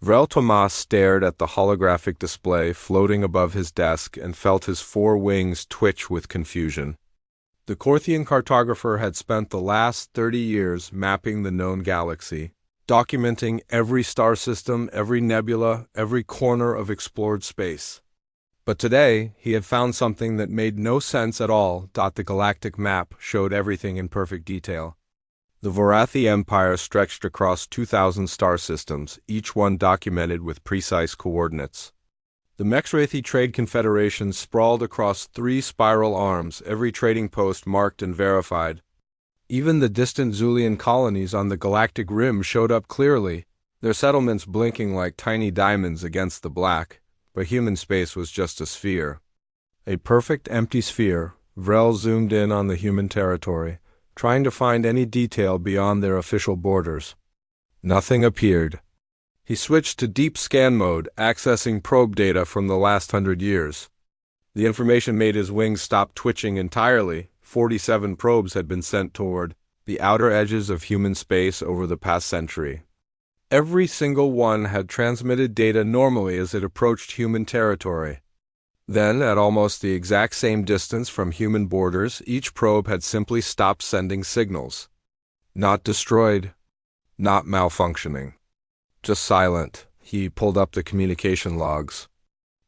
Vrel Tomas stared at the holographic display floating above his desk and felt his four wings twitch with confusion. The Corthian cartographer had spent the last 30 years mapping the known galaxy, documenting every star system, every nebula, every corner of explored space. But today, he had found something that made no sense at all. The galactic map showed everything in perfect detail. The Vorathi Empire stretched across 2,000 star systems, each one documented with precise coordinates. The Mexwrathi Trade Confederation sprawled across 3 spiral arms, every trading post marked and verified. Even the distant Zulian colonies on the galactic rim showed up clearly, their settlements blinking like tiny diamonds against the black, but human space was just a sphere. A perfect empty sphere. Vrel zoomed in on the human territory, trying to find any detail beyond their official borders. Nothing appeared. He switched to deep scan mode, accessing probe data from the last 100 years. The information made his wings stop twitching entirely. 47 probes had been sent toward the outer edges of human space over the past century. Every single one had transmitted data normally as it approached human territory. Then, at almost the exact same distance from human borders, each probe had simply stopped sending signals. Not destroyed, not malfunctioning. Just silent. He pulled up the communication logs.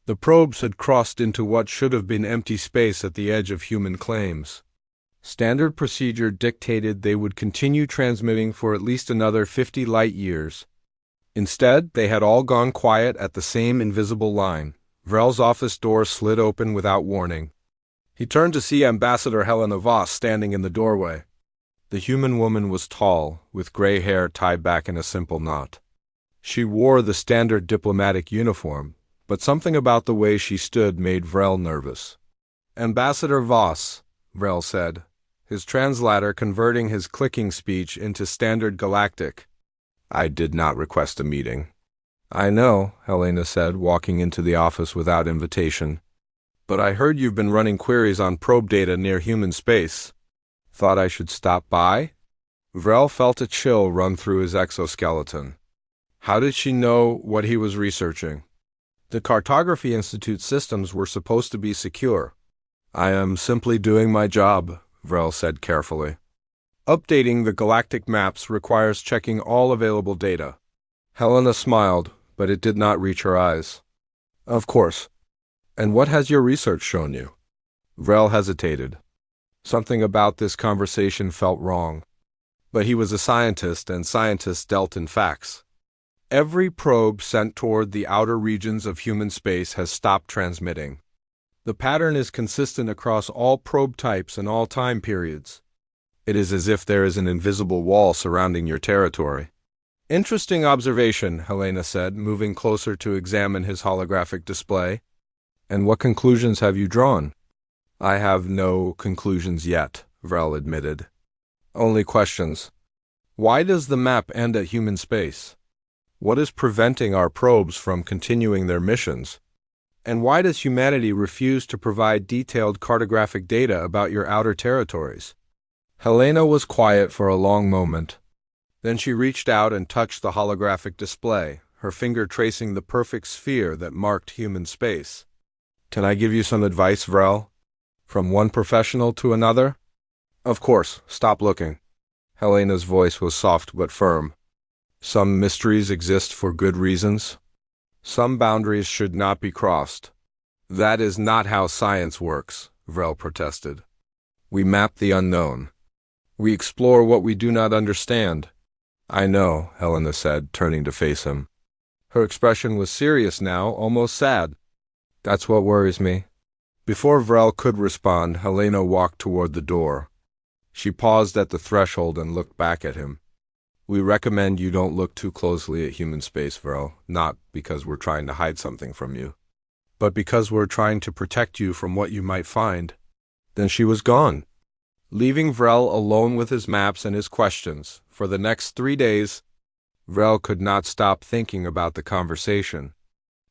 The probes had crossed into what should have been empty space at the edge of human claims. Standard procedure dictated they would continue transmitting for at least another 50 light years. Instead, they had all gone quiet at the same invisible line. Vrel's office door slid open without warning. He turned to see Ambassador Helena Voss standing in the doorway. The human woman was tall, with gray hair tied back in a simple knot. She wore the standard diplomatic uniform, but something about the way she stood made Vrel nervous. "Ambassador Voss," Vrel said, his translator converting his clicking speech into standard galactic. "I did not request a meeting." "I know," Helena said, walking into the office without invitation. "But I heard you've been running queries on probe data near human space. Thought I should stop by?" Vrel felt a chill run through his exoskeleton. How did she know what he was researching? The Cartography Institute systems were supposed to be secure. "I am simply doing my job," Vrel said carefully. "Updating the galactic maps requires checking all available data." Helena smiled, but it did not reach her eyes. "Of course. And what has your research shown you?" Vrel hesitated. Something about this conversation felt wrong. But he was a scientist, and scientists dealt in facts. Every probe sent toward the outer regions of human space has stopped transmitting. The pattern is consistent across all probe types and all time periods. It is as if there is an invisible wall surrounding your territory. "Interesting observation," Helena said, moving closer to examine his holographic display. "And what conclusions have you drawn?" "I have no conclusions yet," Vrel admitted. "Only questions. Why does the map end at human space? What is preventing our probes from continuing their missions? And why does humanity refuse to provide detailed cartographic data about your outer territories?" Helena was quiet for a long moment. Then she reached out and touched the holographic display, her finger tracing the perfect sphere that marked human space. "Can I give you some advice, Vrel? From one professional to another?" "Of course. Stop looking." Helena's voice was soft but firm. "Some mysteries exist for good reasons. Some boundaries should not be crossed." "That is not how science works," Vrel protested. "We map the unknown. We explore what we do not understand." "I know," Helena said, turning to face him. Her expression was serious now, almost sad. "That's what worries me." Before Vrel could respond, Helena walked toward the door. She paused at the threshold and looked back at him. "We recommend you don't look too closely at human space, Vrel, not because we're trying to hide something from you, but because we're trying to protect you from what you might find." Then she was gone, leaving Vrel alone with his maps and his questions. For the next 3 days, Vrel could not stop thinking about the conversation.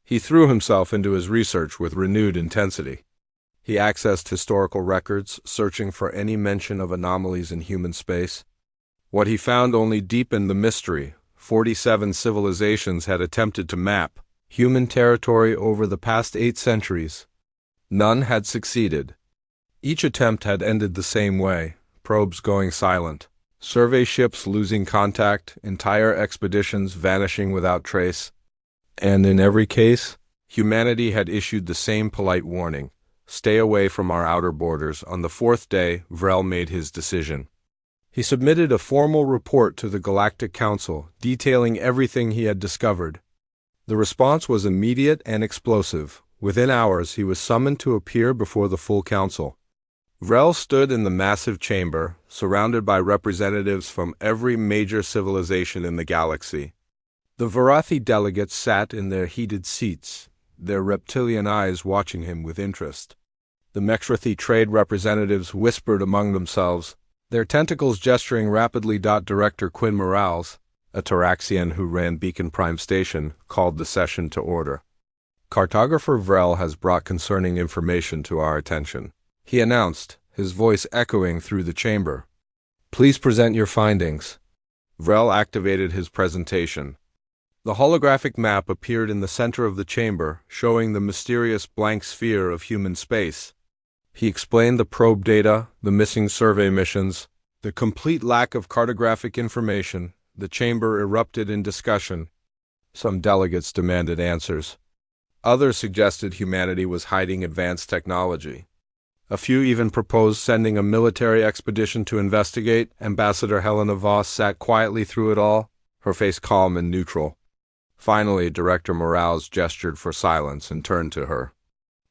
He threw himself into his research with renewed intensity. He accessed historical records, searching for any mention of anomalies in human space. What he found only deepened the mystery. 47 civilizations had attempted to map human territory over the past 8 centuries. None had succeeded. Each attempt had ended the same way: probes going silent, survey ships losing contact, entire expeditions vanishing without trace. And in every case, humanity had issued the same polite warning: stay away from our outer borders. On the 4th day, Vrel made his decision. He submitted a formal report to the Galactic Council, detailing everything he had discovered. The response was immediate and explosive. Within hours, he was summoned to appear before the full council. Vrel stood in the massive chamber, surrounded by representatives from every major civilization in the galaxy. The Varathi delegates sat in their heated seats, their reptilian eyes watching him with interest. The Mexrathi trade representatives whispered among themselves, their tentacles gesturing rapidly. Director Quinn Morales, a Taraxian who ran Beacon Prime Station, called the session to order. Cartographer Vrel has brought concerning information to our attention, he announced, his voice echoing through the chamber. Please present your findings. Vrel activated his presentation. The holographic map appeared in the center of the chamber, showing the mysterious blank sphere of human space. He explained the probe data, the missing survey missions, the complete lack of cartographic information. The chamber erupted in discussion. Some delegates demanded answers. Others suggested humanity was hiding advanced technology. A few even proposed sending a military expedition to investigate. Ambassador Helena Voss sat quietly through it all, her face calm and neutral. Finally, Director Morales gestured for silence and turned to her.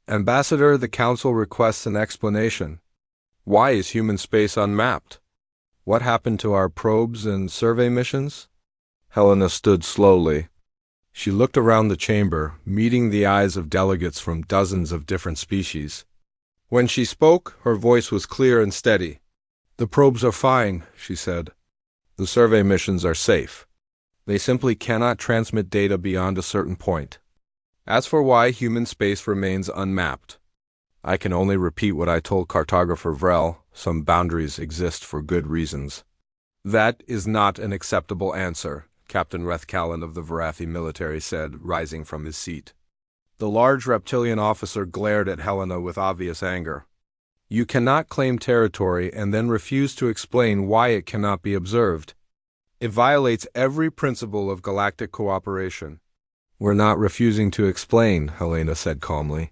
Ambassador, the Council requests an explanation. Why is human space unmapped? What happened to our probes and survey missions? Helena stood slowly. She looked around the chamber, meeting the eyes of delegates from dozens of different species. When she spoke, her voice was clear and steady. The probes are fine, she said. The survey missions are safe. They simply cannot transmit data beyond a certain point. As for why human space remains unmapped, I can only repeat what I told Cartographer Vrel: some boundaries exist for good reasons. That is not an acceptable answer, Captain Rethkallen of the Varathi military said, rising from his seat. The large reptilian officer glared at Helena with obvious anger. You cannot claim territory and then refuse to explain why it cannot be observed. It violates every principle of galactic cooperation. We're not refusing to explain, Helena said calmly.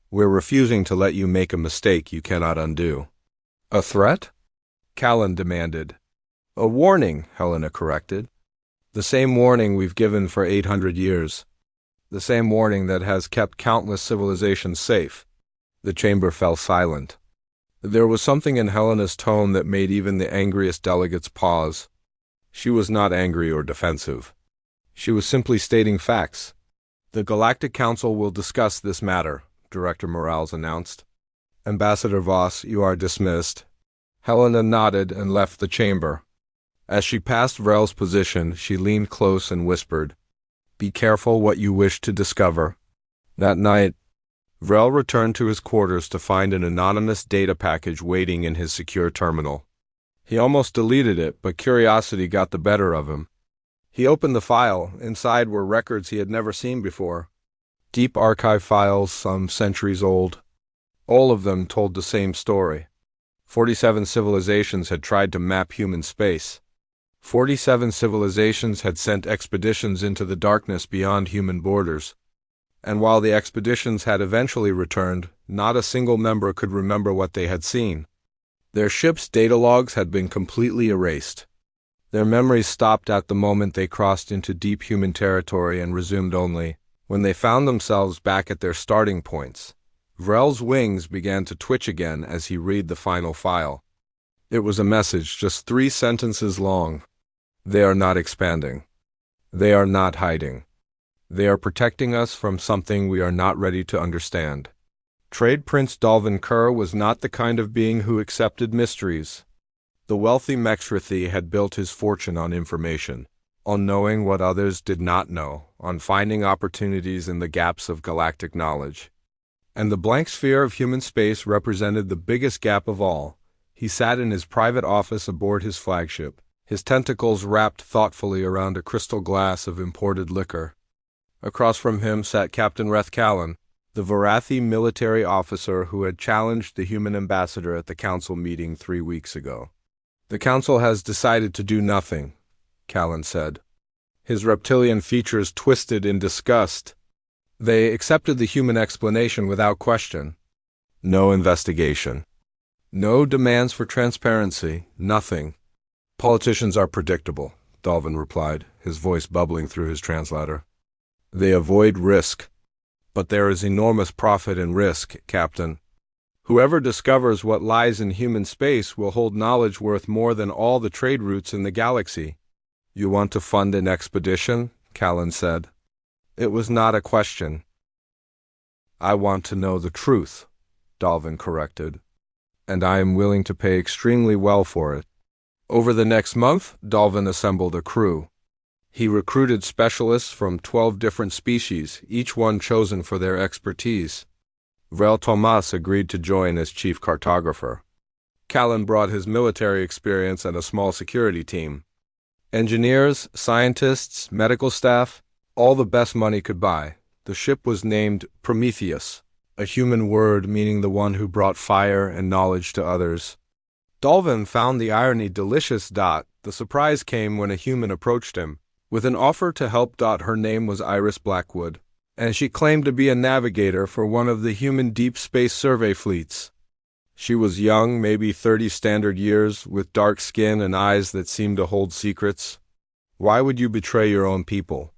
We're refusing to let you make a mistake you cannot undo. A threat? Callan demanded. A warning, Helena corrected. The same warning we've given for 800 years. The same warning that has kept countless civilizations safe. The chamber fell silent. There was something in Helena's tone that made even the angriest delegates pause. She was not angry or defensive. She was simply stating facts. The Galactic Council will discuss this matter, Director Morales announced. Ambassador Voss, you are dismissed. Helena nodded and left the chamber. As she passed Vrel's position, she leaned close and whispered, Be careful what you wish to discover. That night, Vrel returned to his quarters to find an anonymous data package waiting in his secure terminal. He almost deleted it, but curiosity got the better of him. He opened the file. Inside were records he had never seen before. Deep archive files, some centuries old. All of them told the same story. 47 civilizations had tried to map human space. 47 civilizations had sent expeditions into the darkness beyond human borders. And while the expeditions had eventually returned, not a single member could remember what they had seen. Their ships' data logs had been completely erased. Their memories stopped at the moment they crossed into deep human territory and resumed only when they found themselves back at their starting points. Vrel's wings began to twitch again as he read the final file. It was a message just 3 sentences long. They are not expanding. They are not hiding. They are protecting us from something we are not ready to understand. Trade Prince Dalvin Kerr was not the kind of being who accepted mysteries. The wealthy Mexrathi had built his fortune on information, on knowing what others did not know, on finding opportunities in the gaps of galactic knowledge. And the blank sphere of human space represented the biggest gap of all. He sat in his private office aboard his flagship, His tentacles wrapped thoughtfully around a crystal glass of imported liquor. Across from him sat Captain Callan, the Varathi military officer who had challenged the human ambassador at the council meeting 3 weeks ago. "The council has decided to do nothing," Callan said. His reptilian features twisted in disgust. "They accepted the human explanation without question. No investigation. No demands for transparency. Nothing." "Politicians are predictable," Dalvin replied, his voice bubbling through his translator. "They avoid risk. But there is enormous profit in risk, Captain. Whoever discovers what lies in human space will hold knowledge worth more than all the trade routes in the galaxy." "You want to fund an expedition?" Callan said. It was not a question. "I want to know the truth," Dalvin corrected. "And I am willing to pay extremely well for it." Over the next month, Dalvin assembled a crew. He recruited specialists from 12 different species, each one chosen for their expertise. Vrel Tomas agreed to join as chief cartographer. Callan brought his military experience and a small security team. Engineers, scientists, medical staff, all the best money could buy. The ship was named Prometheus, a human word meaning the one who brought fire and knowledge to others. Dalvin found the irony delicious. The surprise came when a human approached him with an offer to help. Her name was Iris Blackwood, and she claimed to be a navigator for one of the human deep space survey fleets. She was young, maybe 30 standard years, with dark skin and eyes that seemed to hold secrets. "Why would you betray your own people?"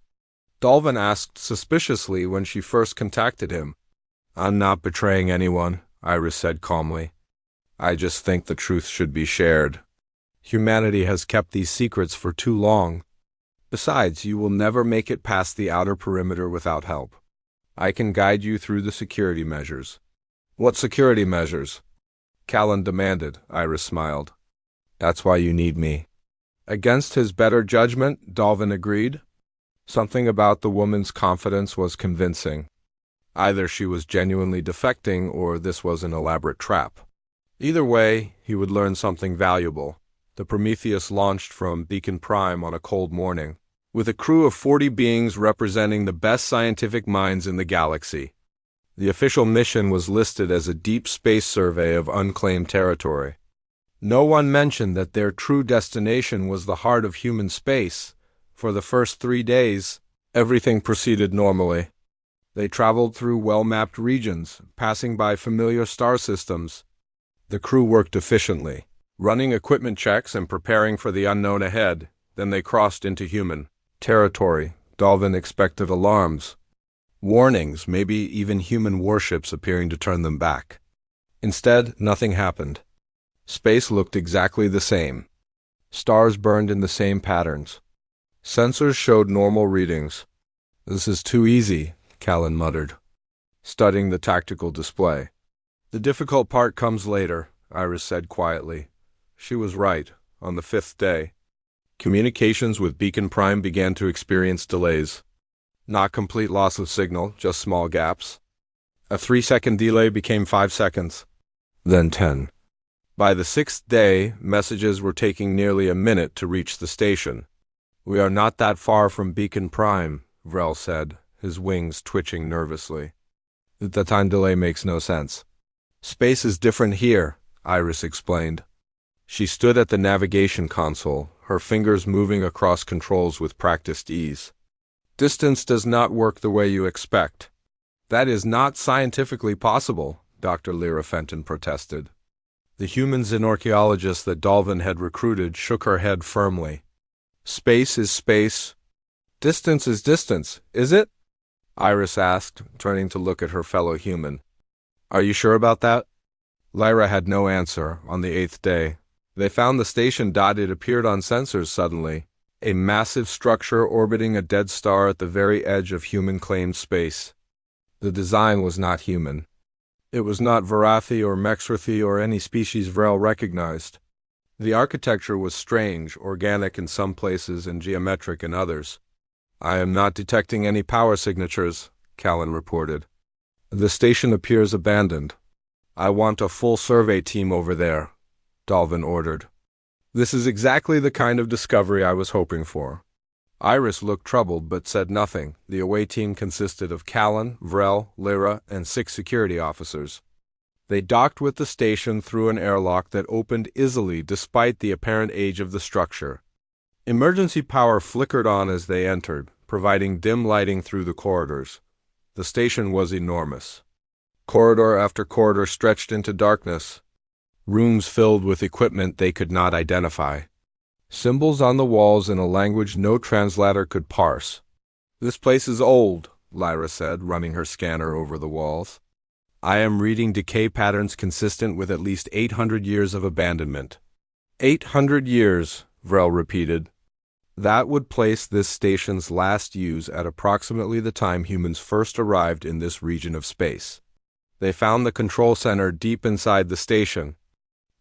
Dalvin asked suspiciously when she first contacted him. "I'm not betraying anyone," Iris said calmly. "I just think the truth should be shared. Humanity has kept these secrets for too long. Besides, you will never make it past the outer perimeter without help. I can guide you through the security measures." "What security measures?" Callan demanded. Iris smiled. "That's why you need me." Against his better judgment, Dalvin agreed. Something about the woman's confidence was convincing. Either she was genuinely defecting or this was an elaborate trap. Either way, he would learn something valuable. The Prometheus launched from Beacon Prime on a cold morning, with a crew of 40 beings representing the best scientific minds in the galaxy. The official mission was listed as a deep space survey of unclaimed territory. No one mentioned that their true destination was the heart of human space. For the first 3 days, everything proceeded normally. They traveled through well-mapped regions, passing by familiar star systems. The crew worked efficiently, running equipment checks and preparing for the unknown ahead. Then they crossed into human territory. Dalvin expected alarms, warnings, maybe even human warships appearing to turn them back. Instead, nothing happened. Space looked exactly the same. Stars burned in the same patterns. Sensors showed normal readings. "This is too easy," Callan muttered, studying the tactical display. "The difficult part comes later," Iris said quietly. She was right. On the 5th day, communications with Beacon Prime began to experience delays. Not complete loss of signal, just small gaps. A 3-second delay became 5 seconds, then 10. By the 6th day, messages were taking nearly a minute to reach the station. "We are not that far from Beacon Prime," Vrel said, his wings twitching nervously. "The time delay makes no sense." "Space is different here," Iris explained. She stood at the navigation console, her fingers moving across controls with practiced ease. "Distance does not work the way you expect." "That is not scientifically possible," Dr. Lyra Fenton protested. The humans and archaeologists that Dalvin had recruited shook her head firmly. "Space is space. Distance is distance, is it?" Iris asked, turning to look at her fellow human. "Are you sure about that?" Lyra had no answer. On the 8th day, they found the station. It appeared on sensors suddenly. A massive structure orbiting a dead star at the very edge of human-claimed space. The design was not human. It was not Varathi or Mexrathi or any species Vrel recognized. The architecture was strange, organic in some places and geometric in others. "I am not detecting any power signatures," Callan reported. "The station appears abandoned." "I want a full survey team over there," Dalvin ordered. This is exactly the kind of discovery I was hoping for. Iris looked troubled but said nothing. The away team consisted of Callan, Vrel, Lyra, and 6 security officers. They docked with the station through an airlock that opened easily despite the apparent age of the structure. Emergency power flickered on as they entered, providing dim lighting through the corridors. The station was enormous. Corridor after corridor stretched into darkness, rooms filled with equipment they could not identify. Symbols on the walls in a language no translator could parse. "This place is old," Lyra said, running her scanner over the walls. "I am reading decay patterns consistent with at least 800 years of abandonment." 800 years, Vrel repeated. That would place this station's last use at approximately the time humans first arrived in this region of space. They found the control center deep inside the station.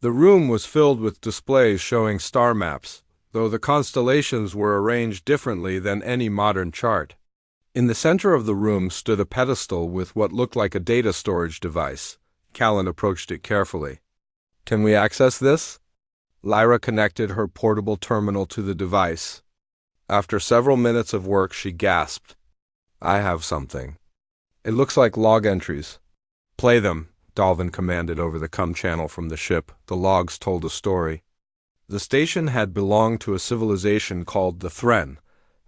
The room was filled with displays showing star maps, though the constellations were arranged differently than any modern chart. In the center of the room stood a pedestal with what looked like a data storage device. Callan approached it carefully. "Can we access this?" Lyra connected her portable terminal to the device. After several minutes of work, she gasped. "I have something. It looks like log entries." "Play them," Dalvin commanded over the com channel from the ship. The logs told a story. The station had belonged to a civilization called the Thren.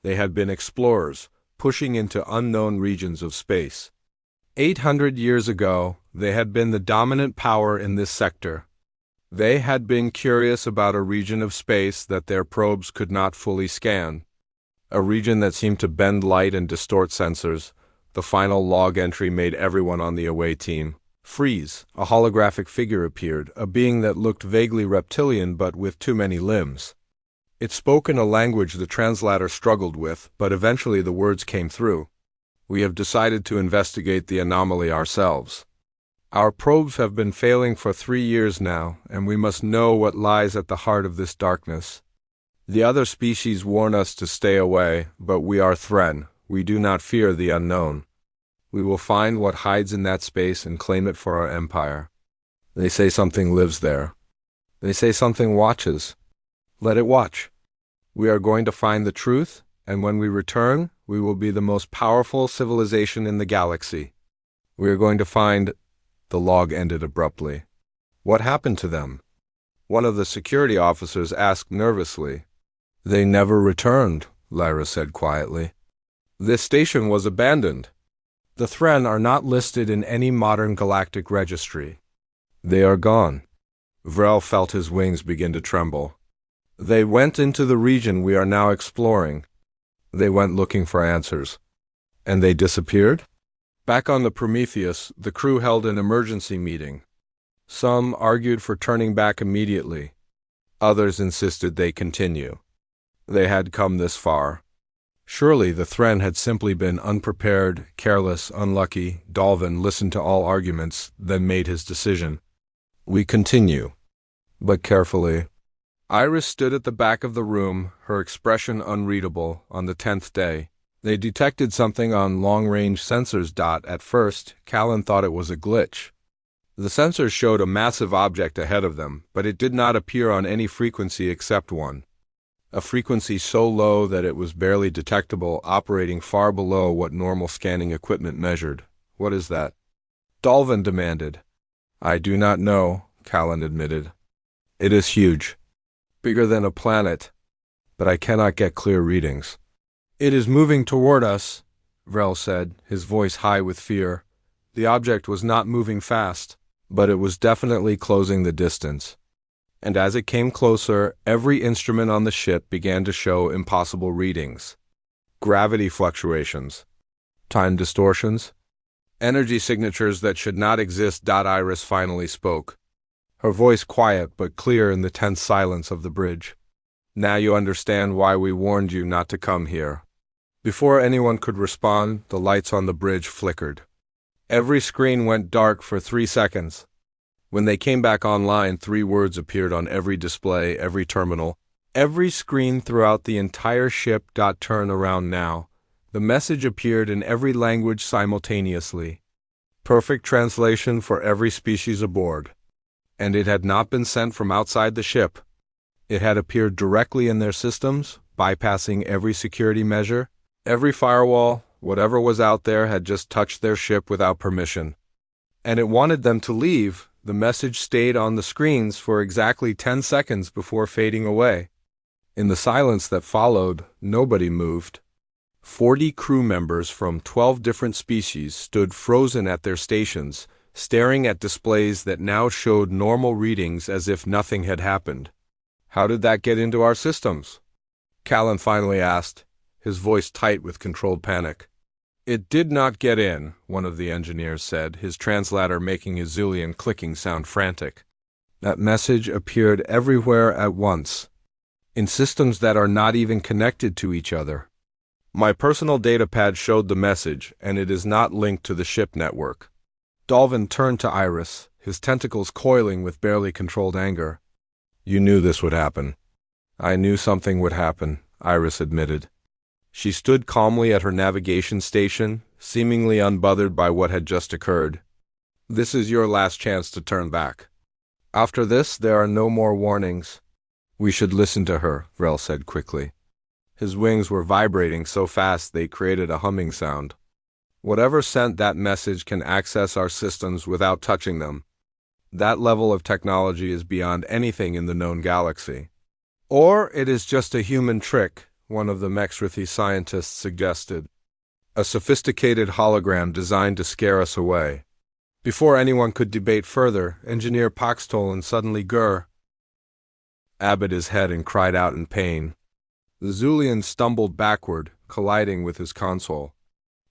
They had been explorers, pushing into unknown regions of space. 800 years ago, they had been the dominant power in this sector. They had been curious about a region of space that their probes could not fully scan. A region that seemed to bend light and distort sensors. The final log entry made everyone on the away team freeze. A holographic figure appeared, a being that looked vaguely reptilian but with too many limbs. It spoke in a language the translator struggled with, but eventually the words came through. "We have decided to investigate the anomaly ourselves. Our probes have been failing for 3 years now, and we must know what lies at the heart of this darkness. The other species warn us to stay away, but we are Thren. We do not fear the unknown. We will find what hides in that space and claim it for our empire. They say something lives there. They say something watches. Let it watch. We are going to find the truth, and when we return, we will be the most powerful civilization in the galaxy. We are going to find—" The log ended abruptly. "What happened to them?" One of the security officers asked nervously. "They never returned," Lyra said quietly. "This station was abandoned. The Thren are not listed in any modern galactic registry. They are gone." Vrel felt his wings begin to tremble. "They went into the region we are now exploring. They went looking for answers. And they disappeared?" Back on the Prometheus, the crew held an emergency meeting. Some argued for turning back immediately. Others insisted they continue. They had come this far. Surely the Thren had simply been unprepared, careless, unlucky. Dalvin listened to all arguments, then made his decision. "We continue, but carefully." Iris stood at the back of the room, her expression unreadable. On the 10th day, they detected something on long-range sensors. At first, Callan thought it was a glitch. The sensors showed a massive object ahead of them, but it did not appear on any frequency except one. A frequency so low that it was barely detectable, operating far below what normal scanning equipment measured. "What is that?" Dalvin demanded. "I do not know," Callan admitted. "It is huge. Bigger than a planet, but I cannot get clear readings." "It is moving toward us," Vrel said, his voice high with fear. The object was not moving fast, but it was definitely closing the distance. And as it came closer, every instrument on the ship began to show impossible readings. Gravity fluctuations, time distortions, energy signatures that should not exist. Iris finally spoke, her voice quiet but clear in the tense silence of the bridge. "Now you understand why we warned you not to come here." Before anyone could respond, the lights on the bridge flickered. Every screen went dark for 3 seconds. When they came back online, 3 words appeared on every display, every terminal, every screen throughout the entire ship. "Turn around now." The message appeared in every language simultaneously. Perfect translation for every species aboard. And it had not been sent from outside the ship. It had appeared directly in their systems, bypassing every security measure. Every firewall, whatever was out there, had just touched their ship without permission. And it wanted them to leave. The message stayed on the screens for exactly 10 seconds before fading away. In the silence that followed, nobody moved. 40 crew members from 12 different species stood frozen at their stations, staring at displays that now showed normal readings as if nothing had happened. "How did that get into our systems?" Callan finally asked, his voice tight with controlled panic. "It did not get in," one of the engineers said, his translator making a zillion clicking sound frantic. "That message appeared everywhere at once, in systems that are not even connected to each other. My personal datapad showed the message, and it is not linked to the ship network." Dalvin turned to Iris, his tentacles coiling with barely controlled anger. "You knew this would happen." "I knew something would happen," Iris admitted. She stood calmly at her navigation station, seemingly unbothered by what had just occurred. "This is your last chance to turn back. After this, there are no more warnings." "We should listen to her," Vrel said quickly. His wings were vibrating so fast they created a humming sound. "Whatever sent that message can access our systems without touching them. That level of technology is beyond anything in the known galaxy. Or it is just a human trick," one of the Mexrithi scientists suggested. "A sophisticated hologram designed to scare us away." Before anyone could debate further, Engineer Paxtolan suddenly abbed his head and cried out in pain. The Zulian stumbled backward, colliding with his console.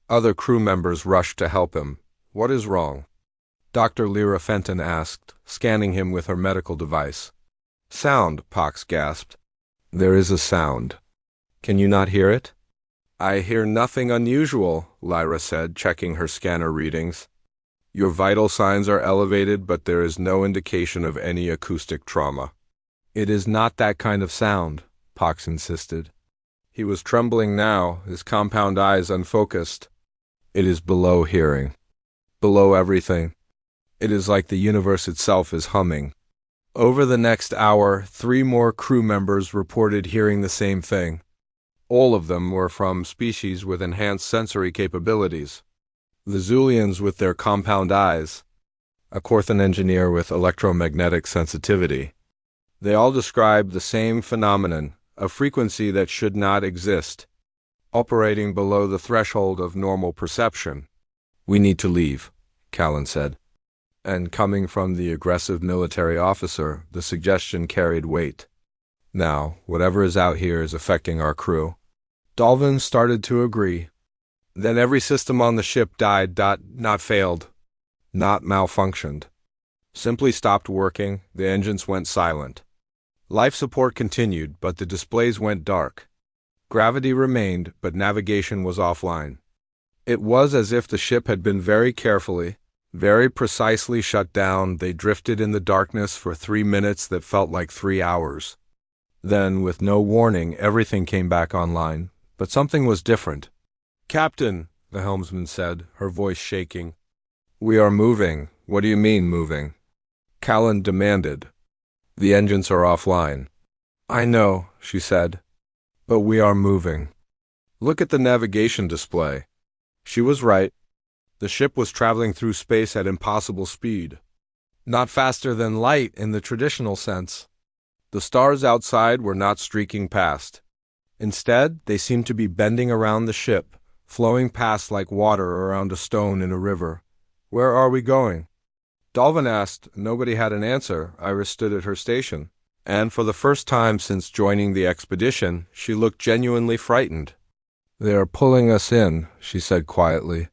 Other crew members rushed to help him. "What is wrong?" Dr. Lyra Fenton asked, scanning him with her medical device. "Sound," Pox gasped. "There is a sound. Can you not hear it?" "I hear nothing unusual," Lyra said, checking her scanner readings. "Your vital signs are elevated, but there is no indication of any acoustic trauma." "It is not that kind of sound," Pox insisted. He was trembling now, his compound eyes unfocused. "It is below hearing. Below everything. It is like the universe itself is humming." Over the next hour, 3 more crew members reported hearing the same thing. All of them were from species with enhanced sensory capabilities. The Zulians with their compound eyes, a Corthan engineer with electromagnetic sensitivity. They all described the same phenomenon, a frequency that should not exist, operating below the threshold of normal perception. "We need to leave," Callan said. And coming from the aggressive military officer, the suggestion carried weight. "Now, whatever is out here is affecting our crew." Dalvin started to agree. "Then every system on the ship died, not failed, not malfunctioned. Simply stopped working, the engines went silent. Life support continued, but the displays went dark. Gravity remained, but navigation was offline. It was as if the ship had been very carefully, very precisely shut down. They drifted in the darkness for 3 minutes that felt like 3 hours. Then, with no warning, everything came back online, but something was different. "Captain," the helmsman said, her voice shaking. "We are moving." "What do you mean, moving?" Callan demanded. "The engines are offline." "I know," she said, "but we are moving. Look at the navigation display." She was right. The ship was traveling through space at impossible speed. Not faster than light in the traditional sense. The stars outside were not streaking past. Instead, they seemed to be bending around the ship, flowing past like water around a stone in a river. "Where are we going?" Dalvin asked. Nobody had an answer. Iris stood at her station, and for the first time since joining the expedition, she looked genuinely frightened. "They are pulling us in," she said quietly.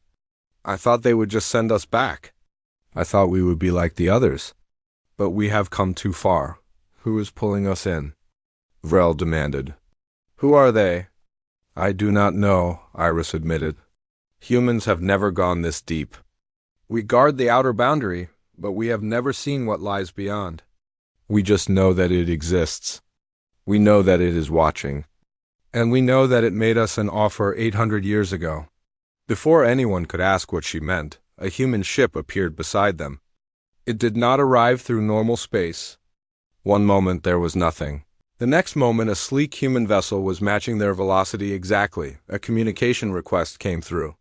"I thought they would just send us back. I thought we would be like the others. But we have come too far." "Who is pulling us in?" Vrel demanded. "Who are they?" "I do not know," Iris admitted. "Humans have never gone this deep. We guard the outer boundary, but we have never seen what lies beyond. We just know that it exists. We know that it is watching. And we know that it made us an offer 800 years ago." Before anyone could ask what she meant, a human ship appeared beside them. It did not arrive through normal space. One moment there was nothing. The next moment, a sleek human vessel was matching their velocity exactly. A communication request came through.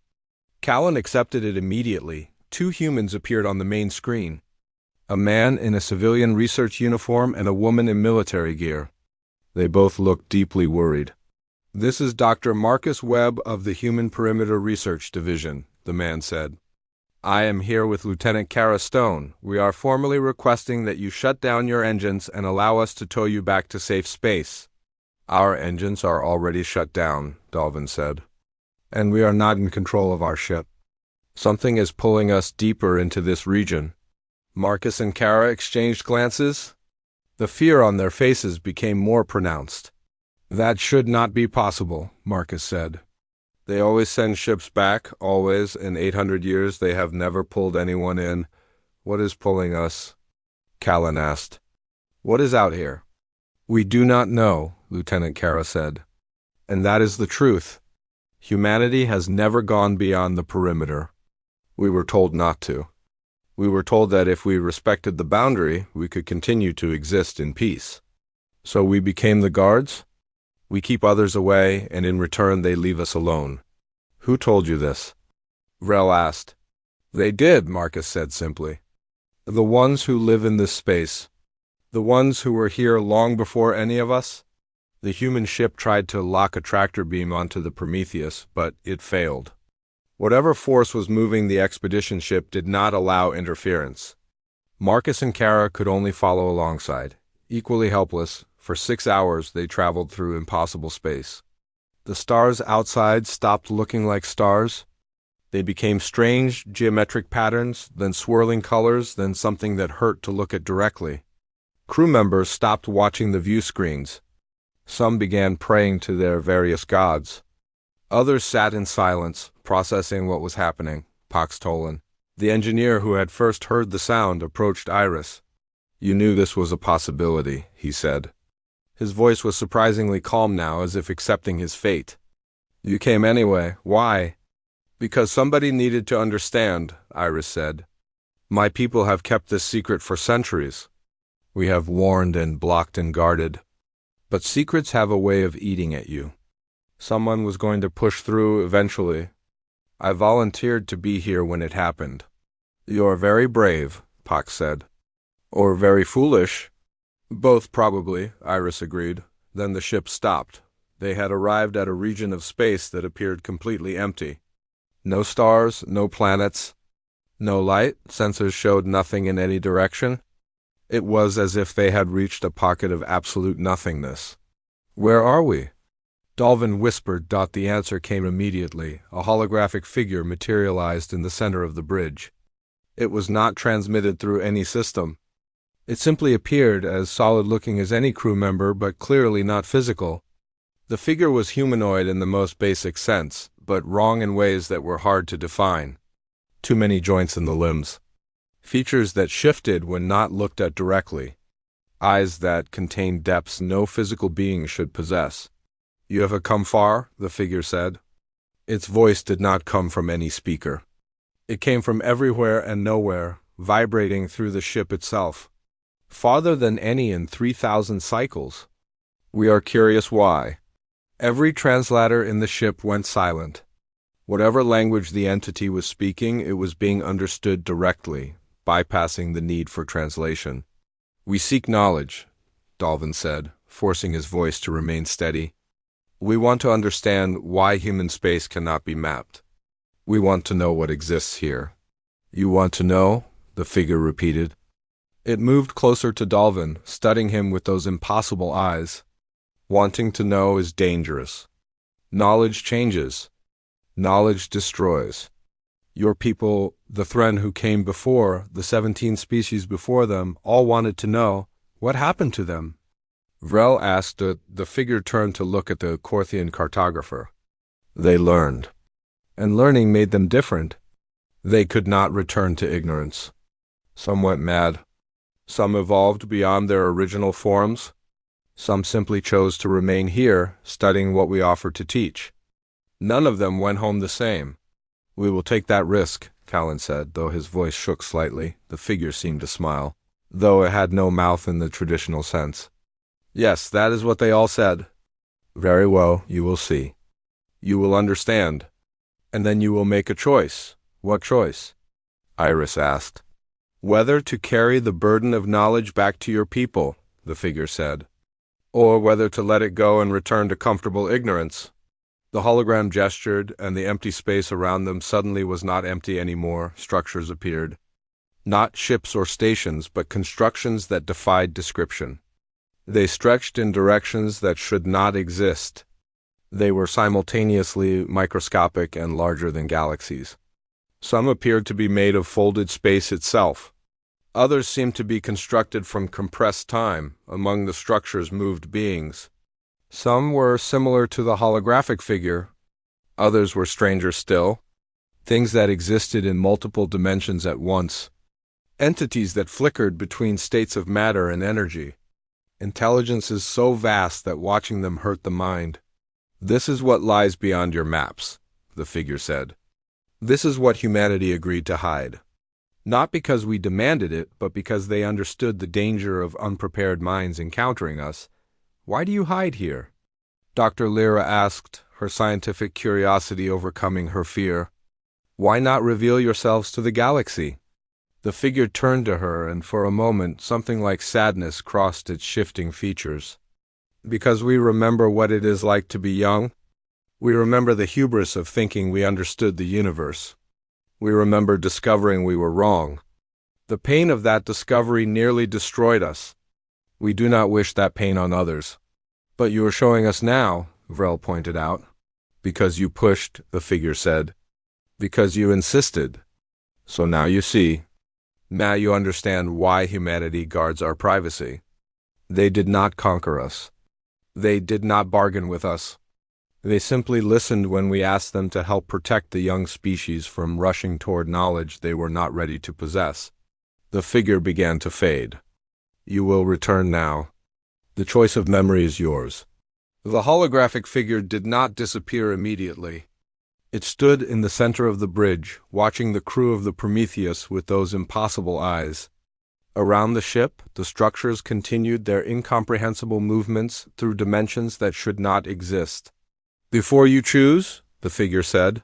Callan accepted it immediately. Two humans appeared on the main screen. A man in a civilian research uniform and a woman in military gear. They both looked deeply worried. "This is Dr. Marcus Webb of the Human Perimeter Research Division," the man said. "I am here with Lieutenant Kara Stone. We are formally requesting that you shut down your engines and allow us to tow you back to safe space." "Our engines are already shut down," Dalvin said. "And we are not in control of our ship. Something is pulling us deeper into this region." Marcus and Kara exchanged glances. The fear on their faces became more pronounced. "That should not be possible," Marcus said. "They always send ships back, always. In 800 years they have never pulled anyone in. What is pulling us?" Callan asked. "What is out here?" "We do not know," Lieutenant Kara said. "And that is the truth. Humanity has never gone beyond the perimeter. We were told not to. We were told that if we respected the boundary, we could continue to exist in peace. So we became the guards? We keep others away, and in return they leave us alone." "Who told you this?" Rel asked. "They did," Marcus said simply. "The ones who live in this space. The ones who were here long before any of us." The human ship tried to lock a tractor beam onto the Prometheus, but it failed. Whatever force was moving the expedition ship did not allow interference. Marcus and Kara could only follow alongside, equally helpless. For 6 hours they traveled through impossible space. The stars outside stopped looking like stars. They became strange geometric patterns, then swirling colors, then something that hurt to look at directly. Crew members stopped watching the view screens. Some began praying to their various gods. Others sat in silence, processing what was happening. Pax Tolan, the engineer who had first heard the sound, approached Iris. "You knew this was a possibility," he said. His voice was surprisingly calm now, as if accepting his fate. "You came anyway. Why?" "Because somebody needed to understand," Iris said. "My people have kept this secret for centuries. We have warned and blocked and guarded. But secrets have a way of eating at you. Someone was going to push through eventually. I volunteered to be here when it happened." "You're very brave," Pax said. "Or very foolish." "Both, probably," Iris agreed. Then the ship stopped. They had arrived at a region of space that appeared completely empty. No stars, no planets, no light. Sensors showed nothing in any direction. It was as if they had reached a pocket of absolute nothingness. "Where are we?" Dalvin whispered. The answer came immediately. A holographic figure materialized in the center of the bridge. It was not transmitted through any system. It simply appeared, as solid-looking as any crew member, but clearly not physical. The figure was humanoid in the most basic sense, but wrong in ways that were hard to define. Too many joints in the limbs. Features that shifted when not looked at directly. Eyes that contained depths no physical being should possess. "You have come far," the figure said. Its voice did not come from any speaker. It came from everywhere and nowhere, vibrating through the ship itself. "Farther than any in 3,000 cycles. We are curious why." Every translator in the ship went silent. Whatever language the entity was speaking, it was being understood directly, bypassing the need for translation. "We seek knowledge," Dalvin said, forcing his voice to remain steady. "We want to understand why human space cannot be mapped. We want to know what exists here." "You want to know?" the figure repeated. It moved closer to Dalvin, studying him with those impossible eyes. "Wanting to know is dangerous. Knowledge changes. Knowledge destroys. Your people, the Thren who came before, the 17 species before them, all wanted to know, what happened to them?" Vrel asked. The figure turned to look at the Korthian cartographer. "They learned. And learning made them different. They could not return to ignorance. Some went mad. Some evolved beyond their original forms. Some simply chose to remain here, studying what we offer to teach. None of them went home the same. We will take that risk," Callan said, though his voice shook slightly. The figure seemed to smile, though it had no mouth in the traditional sense. Yes, that is what they all said. Very well, you will see. You will understand. And then you will make a choice. What choice? Iris asked. Whether to carry the burden of knowledge back to your people, the figure said, or whether to let it go and return to comfortable ignorance. The hologram gestured, and the empty space around them suddenly was not empty anymore. Structures appeared. Not ships or stations, but constructions that defied description. They stretched in directions that should not exist. They were simultaneously microscopic and larger than galaxies. Some appeared to be made of folded space itself. Others seemed to be constructed from compressed time. Among the structures moved beings. Some were similar to the holographic figure. Others were stranger still. Things that existed in multiple dimensions at once. Entities that flickered between states of matter and energy. Intelligences so vast that watching them hurt the mind. This is what lies beyond your maps, the figure said. This is what humanity agreed to hide. Not because we demanded it, but because they understood the danger of unprepared minds encountering us. Why do you hide here? Dr. Lyra asked, her scientific curiosity overcoming her fear. Why not reveal yourselves to the galaxy? The figure turned to her, and for a moment something like sadness crossed its shifting features. Because we remember what it is like to be young. We remember the hubris of thinking we understood the universe. We remember discovering we were wrong. The pain of that discovery nearly destroyed us. We do not wish that pain on others. But you are showing us now, Vrel pointed out. Because you pushed, the figure said. Because you insisted. So now you see. Now you understand why humanity guards our privacy. They did not conquer us. They did not bargain with us. They simply listened when we asked them to help protect the young species from rushing toward knowledge they were not ready to possess. The figure began to fade. You will return now. The choice of memory is yours. The holographic figure did not disappear immediately. It stood in the center of the bridge, watching the crew of the Prometheus with those impossible eyes. Around the ship, the structures continued their incomprehensible movements through dimensions that should not exist. Before you choose, the figure said,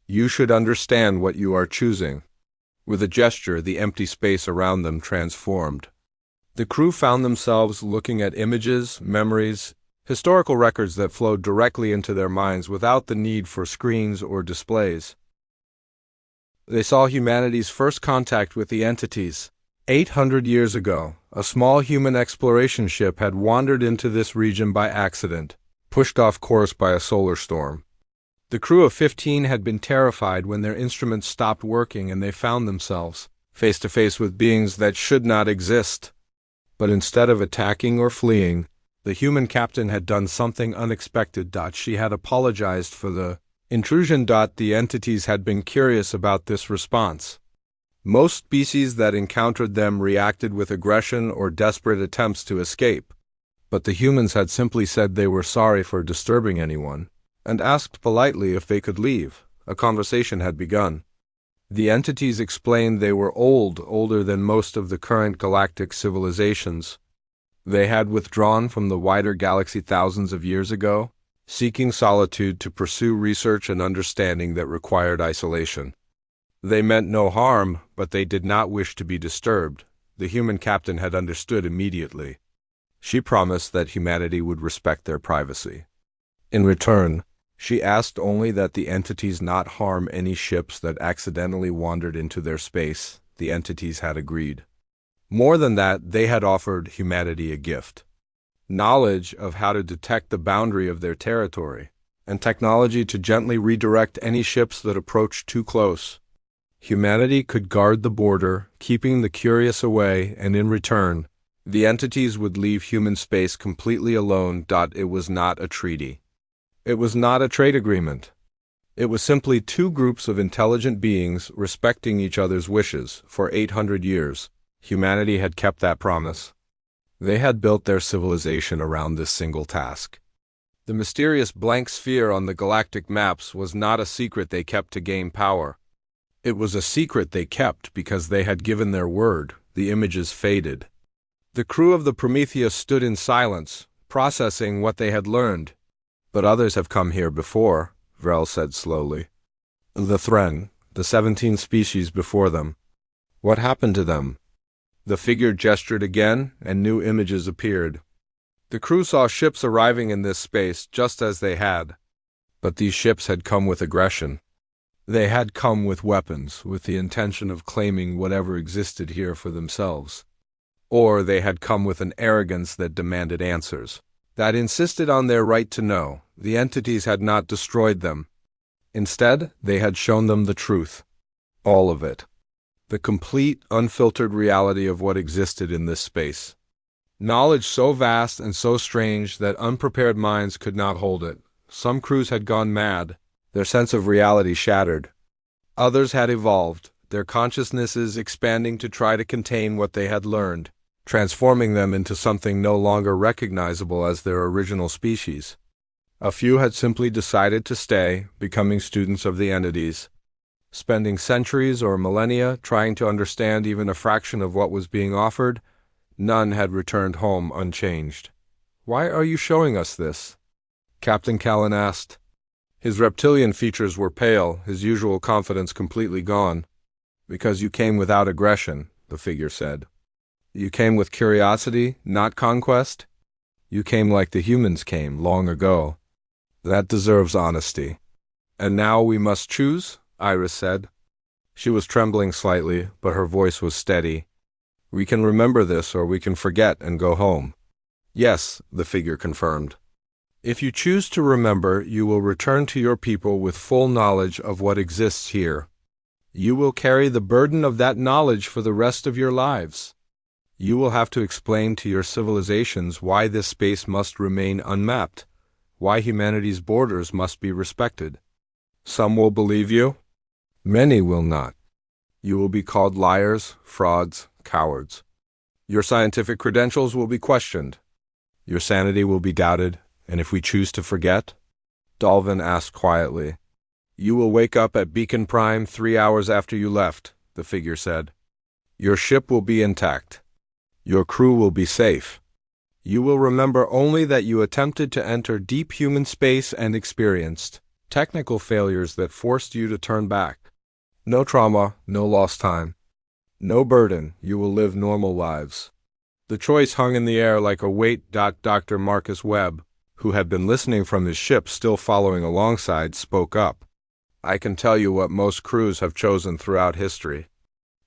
you should understand what you are choosing. With a gesture, the empty space around them transformed. The crew found themselves looking at images, memories, historical records that flowed directly into their minds without the need for screens or displays. They saw humanity's first contact with the entities. 800 years ago, a small human exploration ship had wandered into this region by accident, pushed off course by a solar storm. The crew of 15 had been terrified when their instruments stopped working and they found themselves face to face with beings that should not exist. But instead of attacking or fleeing, the human captain had done something unexpected. She had apologized for the intrusion. The entities had been curious about this response. Most species that encountered them reacted with aggression or desperate attempts to escape. But the humans had simply said they were sorry for disturbing anyone, and asked politely if they could leave. A conversation had begun. The entities explained they were older than most of the current galactic civilizations. They had withdrawn from the wider galaxy thousands of years ago, seeking solitude to pursue research and understanding that required isolation. They meant no harm, but they did not wish to be disturbed. The human captain had understood immediately. She promised that humanity would respect their privacy. In return, she asked only that the entities not harm any ships that accidentally wandered into their space. The entities had agreed. More than that, they had offered humanity a gift. Knowledge of how to detect the boundary of their territory, and technology to gently redirect any ships that approached too close. Humanity could guard the border, keeping the curious away, and in return, the entities would leave human space completely alone. It was not a treaty. It was not a trade agreement. It was simply two groups of intelligent beings respecting each other's wishes. For 800 years, humanity had kept that promise. They had built their civilization around this single task. The mysterious blank sphere on the galactic maps was not a secret they kept to gain power. It was a secret they kept because they had given their word. The images faded. The crew of the Prometheus stood in silence, processing what they had learned. But others have come here before, Vrel said slowly. The Thren, the 17 species before them. What happened to them? The figure gestured again, and new images appeared. The crew saw ships arriving in this space just as they had. But these ships had come with aggression. They had come with weapons, with the intention of claiming whatever existed here for themselves. Or they had come with an arrogance that demanded answers, that insisted on their right to know. The entities had not destroyed them. Instead, they had shown them the truth. All of it. The complete, unfiltered reality of what existed in this space. Knowledge so vast and so strange that unprepared minds could not hold it. Some crews had gone mad, their sense of reality shattered. Others had evolved, their consciousnesses expanding to try to contain what they had learned, transforming them into something no longer recognizable as their original species. A few had simply decided to stay, becoming students of the entities, spending centuries or millennia trying to understand even a fraction of what was being offered. None had returned home unchanged. "Why are you showing us this?" Captain Callan asked. His reptilian features were pale, his usual confidence completely gone. "Because you came without aggression," the figure said. "You came with curiosity, not conquest. You came like the humans came long ago. That deserves honesty." "And now we must choose?" Iris said. She was trembling slightly, but her voice was steady. "We can remember this or we can forget and go home." "Yes," the figure confirmed. "If you choose to remember, you will return to your people with full knowledge of what exists here. You will carry the burden of that knowledge for the rest of your lives. You will have to explain to your civilizations why this space must remain unmapped, why humanity's borders must be respected. Some will believe you. Many will not. You will be called liars, frauds, cowards. Your scientific credentials will be questioned. Your sanity will be doubted, and if we choose to forget?" Dalvin asked quietly. "You will wake up at Beacon Prime 3 hours after you left," the figure said. "Your ship will be intact. Your crew will be safe. You will remember only that you attempted to enter deep human space and experienced technical failures that forced you to turn back. No trauma, no lost time. No burden, you will live normal lives." The choice hung in the air like a weight. Dr. Marcus Webb, who had been listening from his ship still following alongside, spoke up. "I can tell you what most crews have chosen throughout history.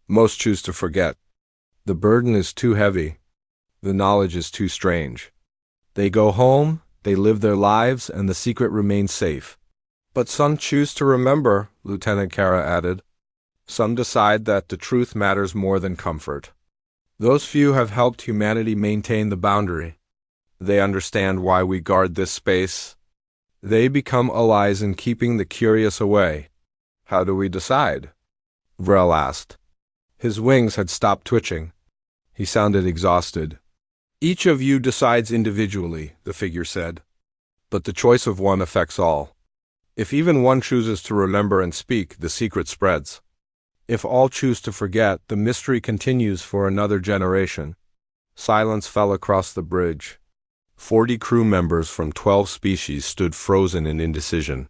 Most choose to forget. The burden is too heavy. The knowledge is too strange. They go home, they live their lives, and the secret remains safe. But some choose to remember," Lieutenant Kara added. "Some decide that the truth matters more than comfort. Those few have helped humanity maintain the boundary. They understand why we guard this space. They become allies in keeping the curious away." "How do we decide?" Vrel asked. His wings had stopped twitching. He sounded exhausted. "Each of you decides individually," the figure said. "But the choice of one affects all. If even one chooses to remember and speak, the secret spreads. If all choose to forget, the mystery continues for another generation." Silence fell across the bridge. 40 crew members from 12 species stood frozen in indecision.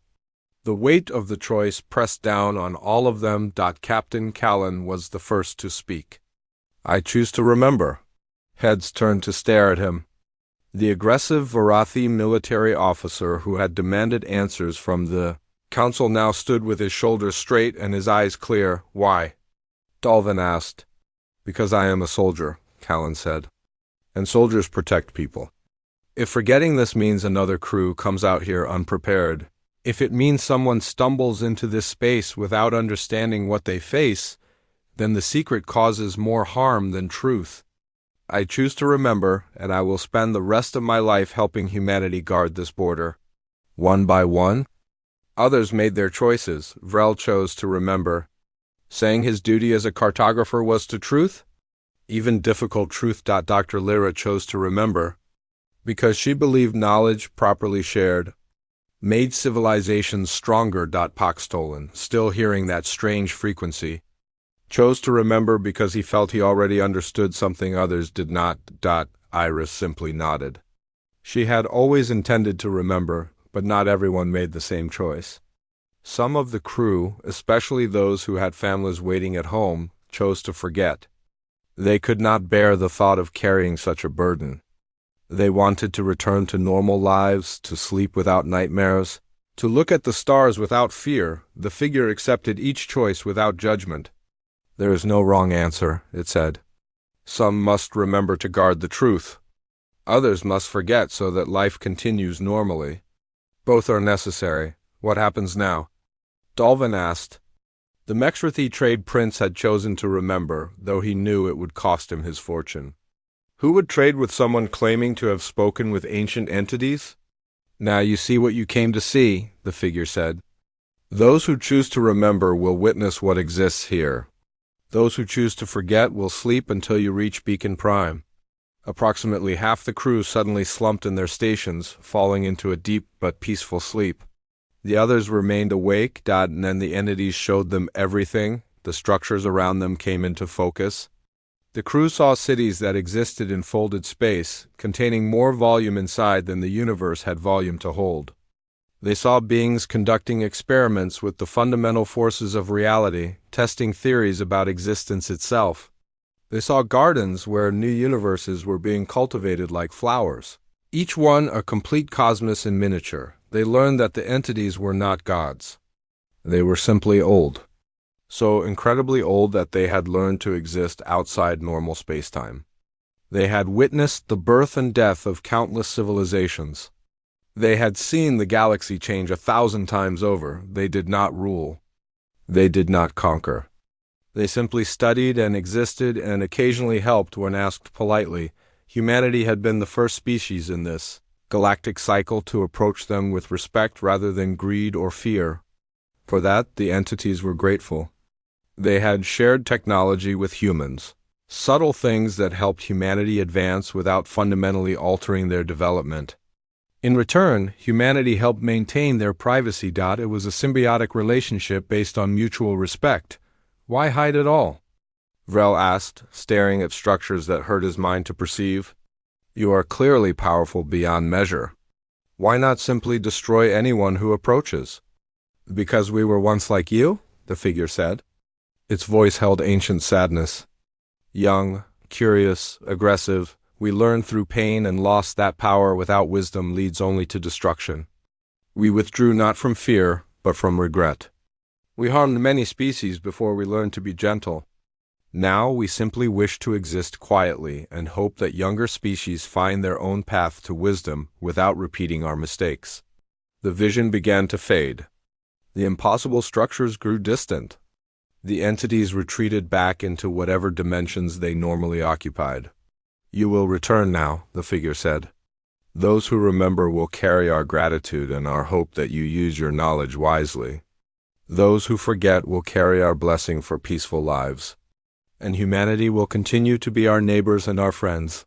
The weight of the choice pressed down on all of them. Captain Callan was the first to speak. "I choose to remember." Heads turned to stare at him. The aggressive Varathi military officer who had demanded answers from the council now stood with his shoulders straight and his eyes clear. "Why?" Dalvin asked. "Because I am a soldier," Callan said. "And soldiers protect people. If forgetting this means another crew comes out here unprepared, if it means someone stumbles into this space without understanding what they face, then the secret causes more harm than truth. I choose to remember, and I will spend the rest of my life helping humanity guard this border." One by one, others made their choices. Vrel chose to remember, saying his duty as a cartographer was to truth. Even difficult truth. Dr. Lyra chose to remember, because she believed knowledge properly shared made civilizations stronger. Paxtolan, still hearing that strange frequency, Chose to remember because he felt he already understood something others did not. Iris simply nodded. She had always intended to remember, but not everyone made the same choice. Some of the crew, especially those who had families waiting at home, chose to forget. They could not bear the thought of carrying such a burden. They wanted to return to normal lives, to sleep without nightmares, to look at the stars without fear. The figure accepted each choice without judgment. There is no wrong answer, it said. Some must remember to guard the truth. Others must forget so that life continues normally. Both are necessary. What happens now? Dalvin asked. The Mexrathi trade prince had chosen to remember, though he knew it would cost him his fortune. Who would trade with someone claiming to have spoken with ancient entities? Now you see what you came to see, the figure said. Those who choose to remember will witness what exists here. Those who choose to forget will sleep until you reach Beacon Prime. Approximately half the crew suddenly slumped in their stations, falling into a deep but peaceful sleep. The others remained awake, and then the entities showed them everything. The structures around them came into focus. The crew saw cities that existed in folded space, containing more volume inside than the universe had volume to hold. They saw beings conducting experiments with the fundamental forces of reality, testing theories about existence itself. They saw gardens where new universes were being cultivated like flowers, each one a complete cosmos in miniature. They learned that the entities were not gods. They were simply old. So incredibly old that they had learned to exist outside normal spacetime. They had witnessed the birth and death of countless civilizations. They had seen the galaxy change 1,000 times over. They did not rule. They did not conquer. They simply studied and existed and occasionally helped when asked politely. Humanity had been the first species in this galactic cycle to approach them with respect rather than greed or fear. For that, the entities were grateful. They had shared technology with humans, subtle things that helped humanity advance without fundamentally altering their development. In return, humanity helped maintain their privacy. It was a symbiotic relationship based on mutual respect. Why hide it all? Vrel asked, staring at structures that hurt his mind to perceive. You are clearly powerful beyond measure. Why not simply destroy anyone who approaches? Because we were once like you, the figure said. Its voice held ancient sadness. Young, curious, aggressive, we learned through pain and lost that power without wisdom leads only to destruction. We withdrew not from fear, but from regret. We harmed many species before we learned to be gentle. Now we simply wish to exist quietly and hope that younger species find their own path to wisdom without repeating our mistakes. The vision began to fade. The impossible structures grew distant. The entities retreated back into whatever dimensions they normally occupied. You will return now, the figure said. Those who remember will carry our gratitude and our hope that you use your knowledge wisely. Those who forget will carry our blessing for peaceful lives. And humanity will continue to be our neighbors and our friends.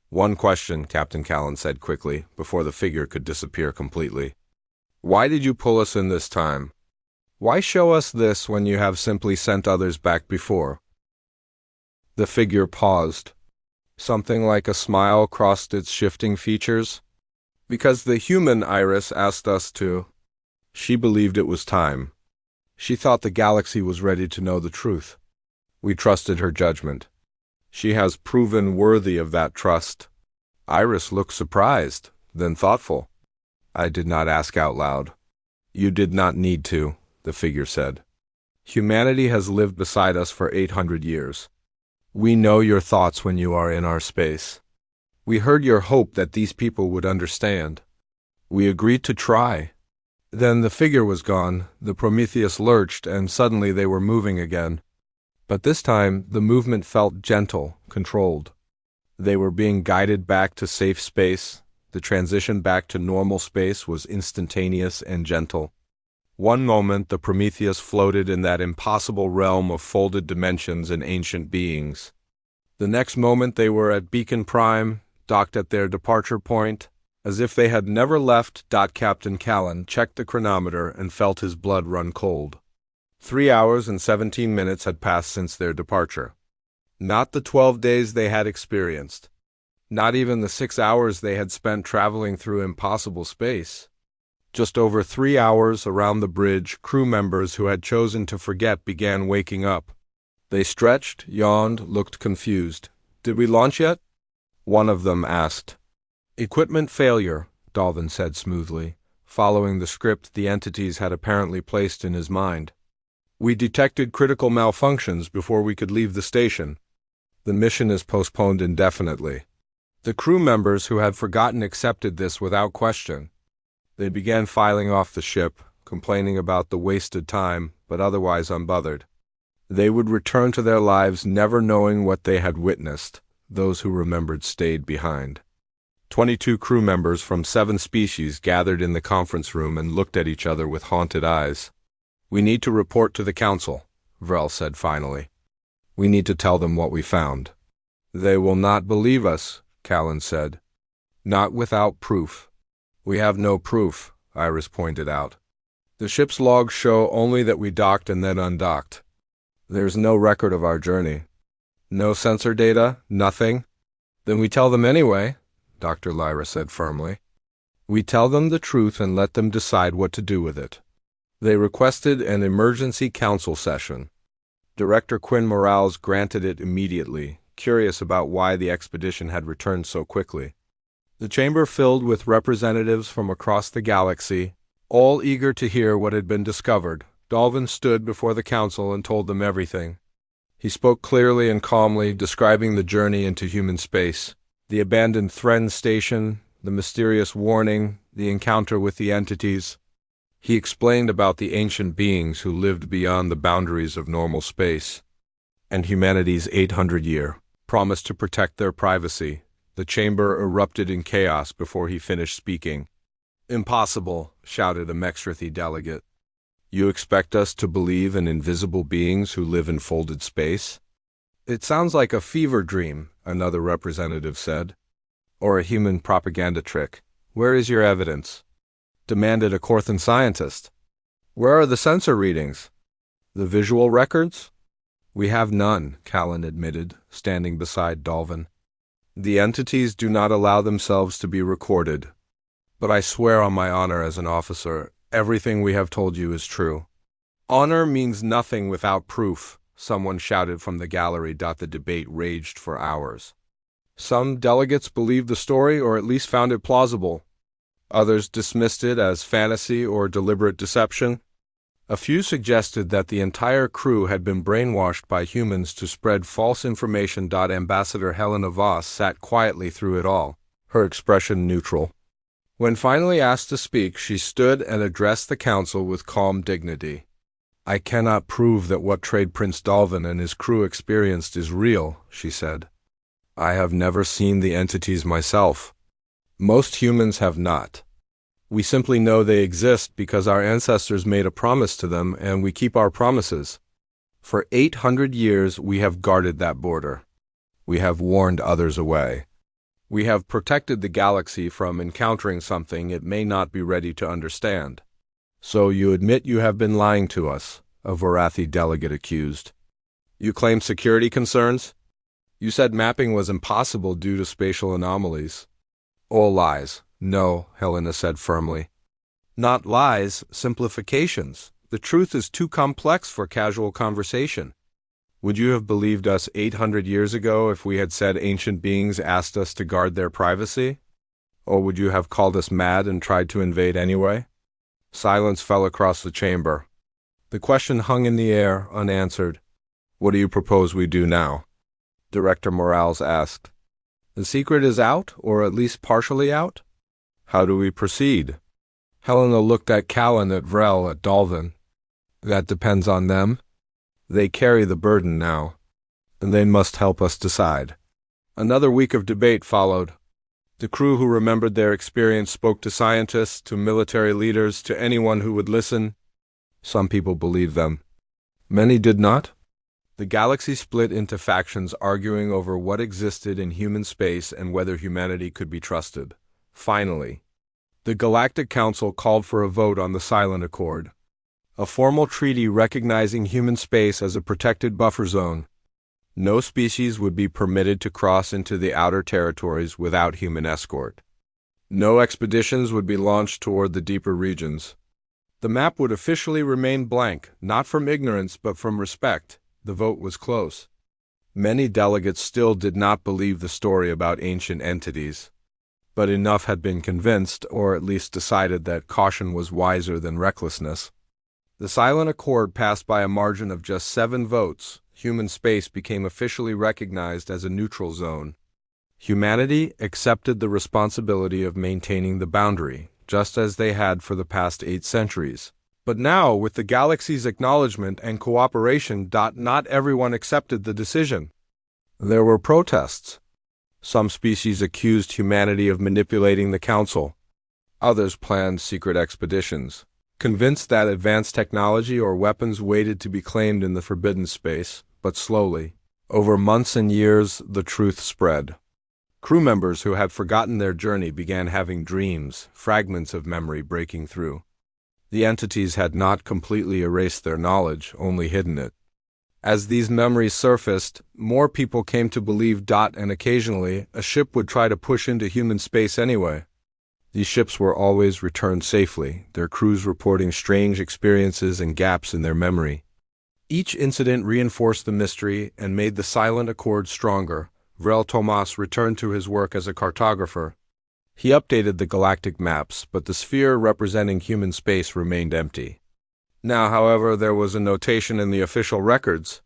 One question, Captain Callan said quickly, before the figure could disappear completely. Why did you pull us in this time? Why show us this when you have simply sent others back before? The figure paused. Something like a smile crossed its shifting features. Because the human Iris asked us to. She believed it was time. She thought the galaxy was ready to know the truth. We trusted her judgment. She has proven worthy of that trust. Iris looked surprised, then thoughtful. I did not ask out loud. You did not need to, the figure said. Humanity has lived beside us for 800 years. We know your thoughts when you are in our space. We heard your hope that these people would understand. We agreed to try. Then the figure was gone, the Prometheus lurched, and suddenly they were moving again. But this time, the movement felt gentle, controlled. They were being guided back to safe space. The transition back to normal space was instantaneous and gentle. One moment, the Prometheus floated in that impossible realm of folded dimensions and ancient beings. The next moment, they were at Beacon Prime, docked at their departure point. As if they had never left. Captain Callan checked the chronometer and felt his blood run cold. 3 hours and 17 minutes had passed since their departure. Not the 12 days they had experienced. Not even the 6 hours they had spent traveling through impossible space. Just over 3 hours around the bridge, crew members who had chosen to forget began waking up. They stretched, yawned, looked confused. "Did we launch yet?" one of them asked. "Equipment failure," Dalvin said smoothly, following the script the entities had apparently placed in his mind. "We detected critical malfunctions before we could leave the station. The mission is postponed indefinitely." The crew members who had forgotten accepted this without question. They began filing off the ship, complaining about the wasted time, but otherwise unbothered. They would return to their lives never knowing what they had witnessed. Those who remembered stayed behind. 22 crew members from 7 species gathered in the conference room and looked at each other with haunted eyes. "We need to report to the council," Vrel said finally. "We need to tell them what we found." "They will not believe us," Callan said. "Not without proof." "We have no proof," Iris pointed out. "The ship's logs show only that we docked and then undocked. There's no record of our journey." "No sensor data? Nothing?" "Then we tell them anyway," Dr. Lyra said firmly. "We tell them the truth and let them decide what to do with it." They requested an emergency council session. Director Quinn Morales granted it immediately, curious about why the expedition had returned so quickly. The chamber filled with representatives from across the galaxy, all eager to hear what had been discovered. Dalvin stood before the council and told them everything. He spoke clearly and calmly, describing the journey into human space, the abandoned Thren station, the mysterious warning, the encounter with the entities. He explained about the ancient beings who lived beyond the boundaries of normal space, and humanity's 800-year promise to protect their privacy. The chamber erupted in chaos before he finished speaking. "Impossible," shouted a Mexrithi delegate. "You expect us to believe in invisible beings who live in folded space?" "It sounds like a fever dream," another representative said. "Or a human propaganda trick. Where is your evidence?" demanded a Corthan scientist. "Where are the sensor readings? The visual records?" "We have none," Callan admitted, standing beside Dalvin. "The entities do not allow themselves to be recorded. But I swear on my honor as an officer, everything we have told you is true." "Honor means nothing without proof," someone shouted from the gallery. The debate raged for hours. Some delegates believed the story, or at least found it plausible. Others dismissed it as fantasy or deliberate deception. A few suggested that the entire crew had been brainwashed by humans to spread false information. Ambassador Helena Voss sat quietly through it all, her expression neutral. When finally asked to speak, she stood and addressed the council with calm dignity. "I cannot prove that what Trade Prince Dalvin and his crew experienced is real," she said. "I have never seen the entities myself. Most humans have not. We simply know they exist because our ancestors made a promise to them, and we keep our promises. For 800 years we have guarded that border. We have warned others away. We have protected the galaxy from encountering something it may not be ready to understand." "So you admit you have been lying to us," a Vorathi delegate accused. "You claim security concerns? You said mapping was impossible due to spatial anomalies." "All lies." "No," Helena said firmly. "Not lies, simplifications. The truth is too complex for casual conversation. Would you have believed us 800 years ago if we had said ancient beings asked us to guard their privacy? Or would you have called us mad and tried to invade anyway?" Silence fell across the chamber. The question hung in the air, unanswered. "What do you propose we do now?" Director Morales asked. "The secret is out, or at least partially out? How do we proceed?" Helena looked at Callan, at Vrel, at Dalvin. "That depends on them. They carry the burden now, and they must help us decide." Another week of debate followed. The crew who remembered their experience spoke to scientists, to military leaders, to anyone who would listen. Some people believed them. Many did not. The galaxy split into factions arguing over what existed in human space and whether humanity could be trusted. Finally, the Galactic Council called for a vote on the Silent Accord. a formal treaty recognizing human space as a protected buffer zone. No species would be permitted to cross into the outer territories without human escort. No expeditions would be launched toward the deeper regions. The map would officially remain blank, not from ignorance but from respect. The vote was close. Many delegates still did not believe the story about ancient entities, but enough had been convinced, or at least decided, that caution was wiser than recklessness. The silent accord passed by a margin of just 7 votes. Human space became officially recognized as a neutral zone. Humanity accepted the responsibility of maintaining the boundary, just as they had for the past 8 centuries. But now, with the galaxy's acknowledgement and cooperation, not everyone accepted the decision. There were protests. Some species accused humanity of manipulating the Council. Others planned secret expeditions, convinced that advanced technology or weapons waited to be claimed in the forbidden space. But slowly, over months and years, the truth spread. Crew members who had forgotten their journey began having dreams, fragments of memory breaking through. The entities had not completely erased their knowledge, only hidden it. As these memories surfaced, more people came to believe, and occasionally, a ship would try to push into human space anyway. These ships were always returned safely, their crews reporting strange experiences and gaps in their memory. Each incident reinforced the mystery and made the silent accord stronger. Vrel Tomas returned to his work as a cartographer. He updated the galactic maps, but the sphere representing human space remained empty. Now, however, there was a notation in the official records,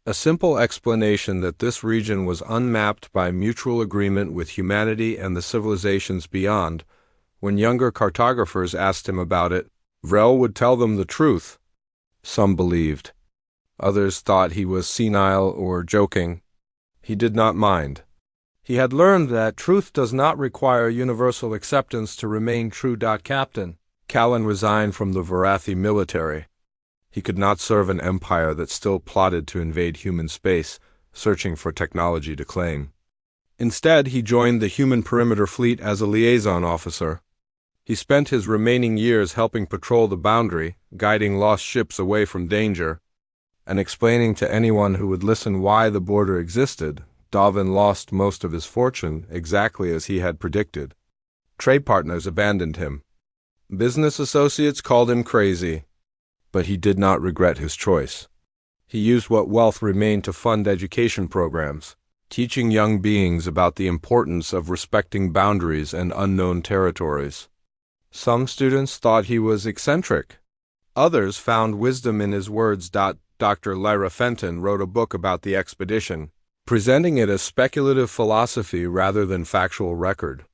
a simple explanation that this region was unmapped by mutual agreement with humanity and the civilizations beyond. When younger cartographers asked him about it, Vrel would tell them the truth. Some believed. Others thought he was senile or joking. He did not mind. He had learned that truth does not require universal acceptance to remain true. Captain Callan resigned from the Varathi military. He could not serve an empire that still plotted to invade human space, searching for technology to claim. Instead, he joined the Human Perimeter Fleet as a liaison officer. He spent his remaining years helping patrol the boundary, guiding lost ships away from danger, and explaining to anyone who would listen why the border existed. Davin lost most of his fortune, exactly as he had predicted. Trade partners abandoned him. Business associates called him crazy. But he did not regret his choice. He used what wealth remained to fund education programs, teaching young beings about the importance of respecting boundaries and unknown territories. Some students thought he was eccentric. Others found wisdom in his words. Dr. Lyra Fenton wrote a book about the expedition, presenting it as speculative philosophy rather than factual record.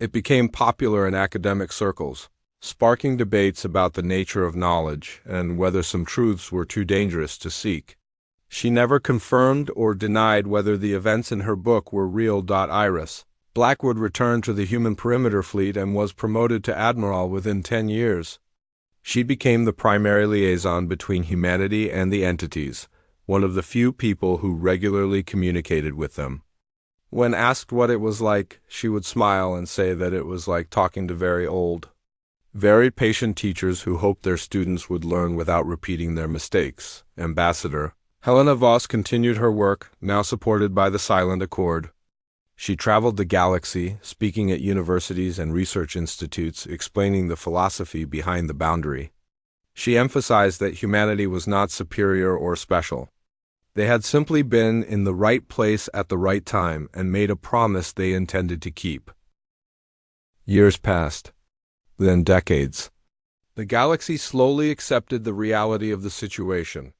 It became popular in academic circles, sparking debates about the nature of knowledge and whether some truths were too dangerous to seek. She never confirmed or denied whether the events in her book were real. Iris Blackwood returned to the Human Perimeter Fleet and was promoted to admiral within 10 years. She became the primary liaison between humanity and the entities, one of the few people who regularly communicated with them. When asked what it was like, she would smile and say that it was like talking to very patient teachers who hoped their students would learn without repeating their mistakes. Ambassador Helena Voss continued her work, now supported by the Silent Accord. She traveled the galaxy, speaking at universities and research institutes, explaining the philosophy behind the boundary. She emphasized that humanity was not superior or special. They had simply been in the right place at the right time and made a promise they intended to keep. Years passed, then decades. The galaxy slowly accepted the reality of the situation.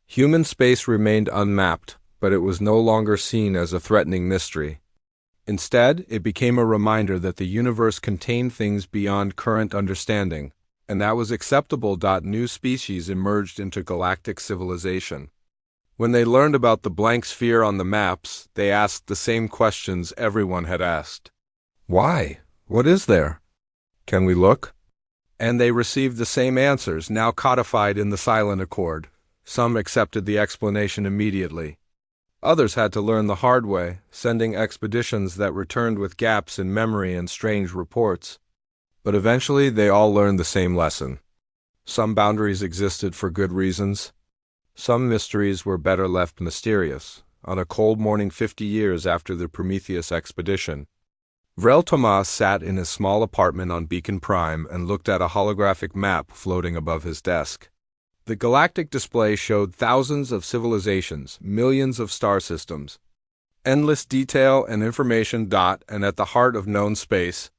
Human space remained unmapped, but it was no longer seen as a threatening mystery. Instead, it became a reminder that the universe contained things beyond current understanding, and that was acceptable. New species emerged into galactic civilization. When they learned about the blank sphere on the maps, they asked the same questions everyone had asked. Why? What is there? Can we look? And they received the same answers, now codified in the Silent Accord. Some accepted the explanation immediately. Others had to learn the hard way, sending expeditions that returned with gaps in memory and strange reports. But eventually they all learned the same lesson. Some boundaries existed for good reasons. Some mysteries were better left mysterious. On a cold morning 50 years after the Prometheus expedition, Vrel Tomas sat in his small apartment on Beacon Prime and looked at a holographic map floating above his desk. The galactic display showed thousands of civilizations, millions of star systems, endless detail and information. And at the heart of known space,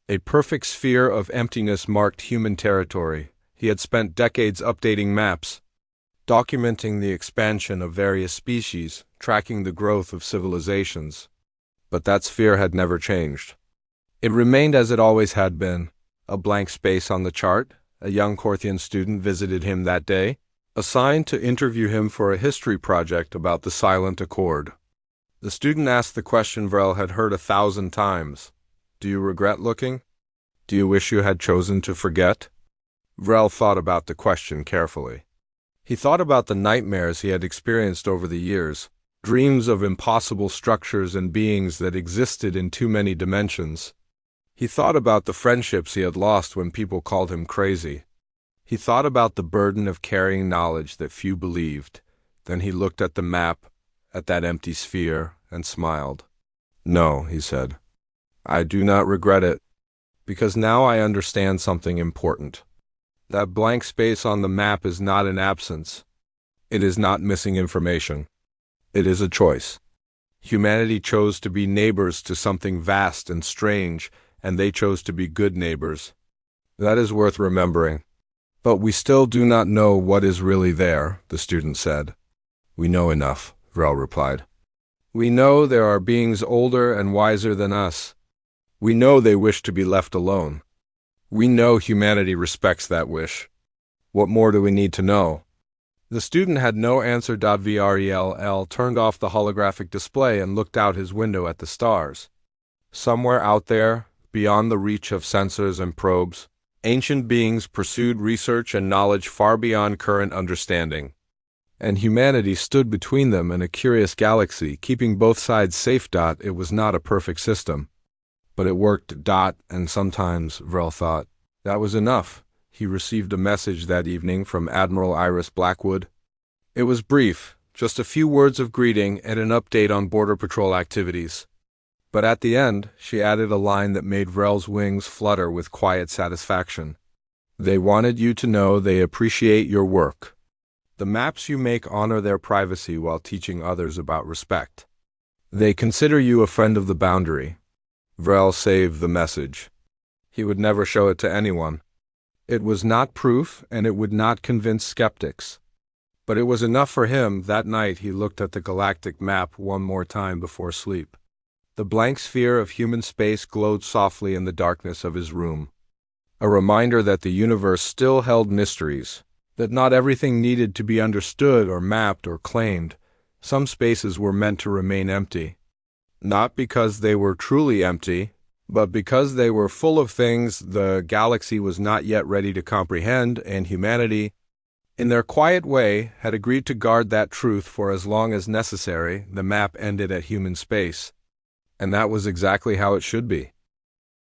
a perfect sphere of emptiness marked human territory. He had spent decades updating maps, documenting the expansion of various species, tracking the growth of civilizations. But that sphere had never changed. It remained as it always had been, a blank space on the chart. A young Korthian student visited him that day, assigned to interview him for a history project about the Silent Accord. The student asked the question Vrel had heard 1,000 times. Do you regret looking? Do you wish you had chosen to forget? Vrel thought about the question carefully. He thought about the nightmares he had experienced over the years, dreams of impossible structures and beings that existed in too many dimensions. He thought about the friendships he had lost when people called him crazy. He thought about the burden of carrying knowledge that few believed. Then he looked at the map, at that empty sphere, and smiled. No, he said. I do not regret it, because now I understand something important. That blank space on the map is not an absence. It is not missing information. It is a choice. Humanity chose to be neighbors to something vast and strange, and they chose to be good neighbors. That is worth remembering. But we still do not know what is really there, the student said. We know enough, Vrel replied. We know there are beings older and wiser than us. We know they wish to be left alone. We know humanity respects that wish. What more do we need to know? The student had no answer. Vrel turned off the holographic display and looked out his window at the stars. Somewhere out there, beyond the reach of sensors and probes, ancient beings pursued research and knowledge far beyond current understanding. And humanity stood between them and a curious galaxy, keeping both sides safe. It was not a perfect system, but it worked. And sometimes, Vrel thought, that was enough. He received a message that evening from Admiral Iris Blackwood. It was brief, just a few words of greeting and an update on Border Patrol activities. But at the end, she added a line that made Vrel's wings flutter with quiet satisfaction. They wanted you to know they appreciate your work. The maps you make honor their privacy while teaching others about respect. They consider you a friend of the boundary. Vrel saved the message. He would never show it to anyone. It was not proof, and it would not convince skeptics. But it was enough for him. That night he looked at the galactic map one more time before sleep. The blank sphere of human space glowed softly in the darkness of his room. A reminder that the universe still held mysteries, that not everything needed to be understood or mapped or claimed. Some spaces were meant to remain empty. Not because they were truly empty, but because they were full of things the galaxy was not yet ready to comprehend, and humanity, in their quiet way, had agreed to guard that truth for as long as necessary. The map ended at human space, and that was exactly how it should be.